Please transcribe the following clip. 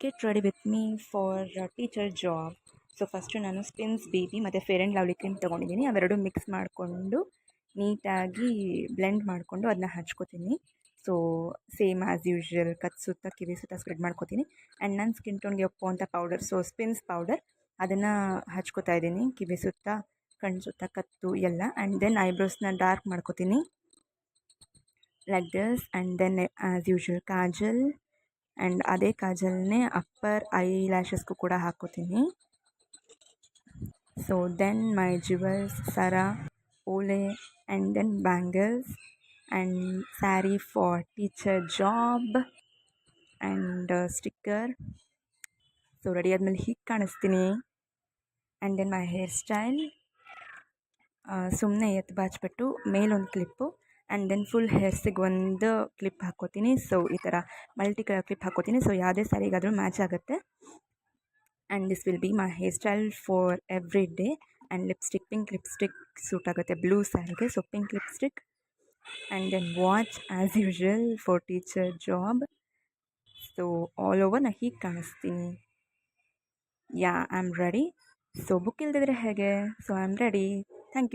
Get ready with me for teacher job. So first ನಾನು Spinz baby ಮತ್ತು Fair and Lovely cream ತೊಗೊಂಡಿದ್ದೀನಿ. ಅವೆರಡು mix ಮಾಡಿಕೊಂಡು ನೀಟಾಗಿ ಬ್ಲೆಂಡ್ ಮಾಡಿಕೊಂಡು ಅದನ್ನ ಹಚ್ಕೋತೀನಿ. ಸೊ ಸೇಮ್ ಆ್ಯಸ್ ಯೂಶ್ವಲ್ ಸುತ್ತ ಕಿವಿ ಸುತ್ತ ಸ್ಪ್ರೆಡ್ ಮಾಡ್ಕೋತೀನಿ. ಆ್ಯಂಡ್ ನನ್ನ ಸ್ಕಿನ್ ಟೋನ್ಗೆ ಒಪ್ಪುವಂಥ ಪೌಡರ್, ಸೊ ಸ್ಪಿನ್ಸ್ ಪೌಡರ್, ಅದನ್ನು ಹಚ್ಕೋತಾ ಇದ್ದೀನಿ ಕಿವಿ ಸುತ್ತ, ಕಣ್ಣು ಸುತ್ತ, ಕತ್ತು ಎಲ್ಲ. ಆ್ಯಂಡ್ ದೆನ್ ಐಬ್ರೋಸ್ನ ಡಾರ್ಕ್ ಮಾಡ್ಕೋತೀನಿ like this. And then as usual kajal, and ಅದೇ ಕಾಜಲ್ನೇ ಅಪ್ಪರ್ ಐ ಲ್ಯಾಶಸ್ಗೂ ಕೂಡ ಹಾಕೋತೀನಿ. ಸೊ ದೆನ್ ಮೈ ಜ್ಯುವೆಲ್ಸ್, ಸರ, ಓಲೆ, and then bangles, and sari for teacher job, and sticker. So ready ಆದಮೇಲೆ ಹೀಗೆ ಕಾಣಿಸ್ತೀನಿ. And then my hair style, ಸುಮ್ಮನೆ ಎತ್ತು ಬಾಚಿಬಿಟ್ಟು ಮೇಲೊಂದು ಕ್ಲಿಪ್ಪು, ಆ್ಯಂಡ್ ದೆನ್ ಫುಲ್ ಹೇರ್ಸಿಗೆ ಒಂದು ಕ್ಲಿಪ್ ಹಾಕ್ಕೋತೀನಿ. ಸೊ ಈ ಥರ ಮಲ್ಟಿ ಕಲರ್ ಕ್ಲಿಪ್ ಹಾಕ್ಕೋತೀನಿ. ಸೊ ಯಾವುದೇ ಸ್ಯಾರಿಗಾದರೂ ಮ್ಯಾಚ್ ಆಗುತ್ತೆ. And this will be my hair style for every day. And lipstick, pink lipstick suit ಆಗುತ್ತೆ blue ಸ್ಯಾರಿಗೆ, so pink lipstick. And then watch as usual for teacher job. So all over ನಾನು ಹೀಗೆ ಕಾಣಿಸ್ತೀನಿ. Yeah, I am ready. So book ಇಲ್ದಿದ್ರೆ ಹೇಗೆ? So I am ready. Thank you.